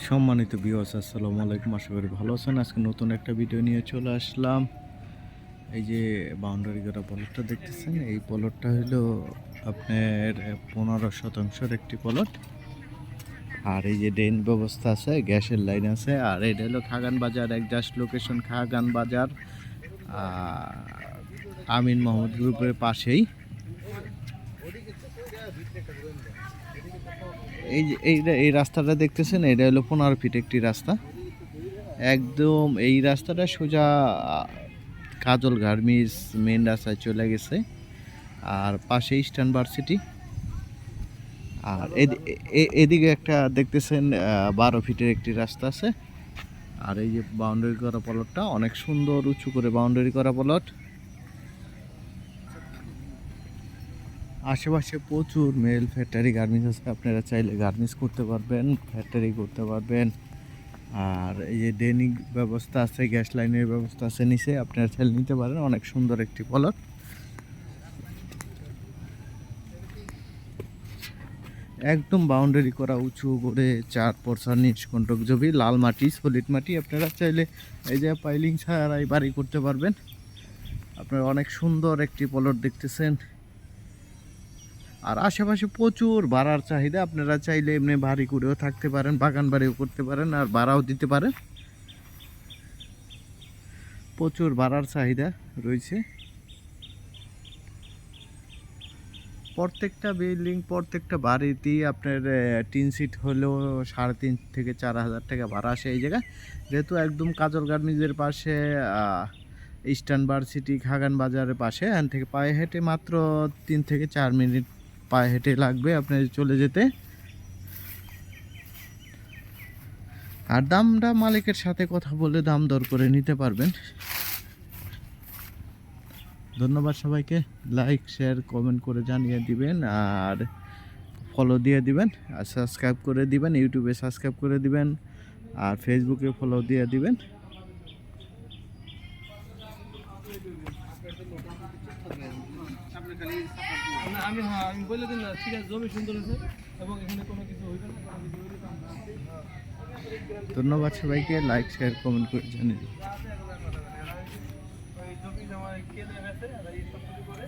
সম্মানিত ভিউয়ার্স, আসসালামু আলাইকুম। আশা করি ভালো আছেন। আজকে নতুন একটা ভিডিও নিয়ে চলে আসলাম। এই যে বাউন্ডারি করা প্লটটা দেখতেছেন, এই প্লটটা হলো আপনার 15% একটি প্লট। আর এই যে ড্রেন ব্যবস্থা আছে, গ্যাসের লাইন আছে। আর এটা হলো খাগান বাজার, একজাস্ট লোকেশন খাগান বাজার, আমিন মোহাম্মদ গ্রুপের পাশেই। এই যে এই রাস্তাটা দেখতেছেন, এটা হলো 15 ফিট একটি রাস্তা। একদম এই রাস্তাটা সোজা কাজল গার্মেন্টস মেন রাস্তায় চলে গেছে। আর পাশে ইস্টার্ন ভার্সিটি। আর এদিকে একটা দেখতেছেন 12 ফিটের একটি রাস্তা আছে। আর এই যে বাউন্ডারি করা প্লটটা অনেক সুন্দর উঁচু করে বাউন্ডারি করা প্লট। আশেপাশে প্রচুর মেল ফ্যাক্টরি গার্মেন্টস আছে, আপনারা চাইলে গার্মেন্টস করতে পারবেন, ফ্যাক্টরি করতে পারবেন। আর এই যে ড্রেনিং ব্যবস্থা আছে, গ্যাস লাইনের ব্যবস্থা আছে নিচে, আপনারা চাইলে নিতে পারেন। অনেক সুন্দর একটি প্লট। একদম বাউন্ডারি করা উঁচু করে 4% নিষ্কণ্টক জমি, লাল মাটি, সলিড মাটি। আপনারা চাইলে এই যে পাইলিং ছাড়াই বাড়ি করতে পারবেন। আপনারা অনেক সুন্দর একটি প্লট দেখতেছেন। আর আশেপাশে প্রচুর ভাড়ার চাহিদা, আপনারা চাইলে এমনি বাড়ি করেও থাকতে পারেন, বাগান বাড়িও করতে পারেন, আর ভাড়াও দিতে পারেন। প্রচুর ভাড়ার চাহিদা রয়েছে। প্রত্যেকটা বিল্ডিং, প্রত্যেকটা বাড়িতেই আপনার টিন সিট হলেও 3.5 থেকে 4 হাজার টাকা ভাড়া আসে এই জায়গায়। যেহেতু একদম কাজল গার্মেন্টসের পাশে, ইস্টার্ন ভার্সিটি, খাগান বাজারের পাশে, এখান থেকে পায়ে হেঁটে মাত্র 3 থেকে 4 মিনিট পায়ে হেঁটে লাগবে আপনার চলে যেতে। আর দামটা মালিকের সাথে কথা বলে দাম দর করে নিতে পারবেন। ধন্যবাদ সবাইকে। লাইক, শেয়ার, কমেন্ট করে জানিয়ে দিবেন, আর ফলো দিয়ে দিবেন, আর সাবস্ক্রাইব করে দিবেন। ইউটিউবে সাবস্ক্রাইব করে দিবেন, আর ফেসবুকে ফলো দিয়ে দিবেন। আমি বলে দিন না, ঠিক আছে, জমি সুন্দর আছে এবং এখানে কোনো কিছু হইবে না। ধন্যবাদ সবাইকে। লাইক, শেয়ার, কমেন্ট করে জানিয়ে দিবেন। ওই জমি জমা কে দেবে আর এই সব কিছু করে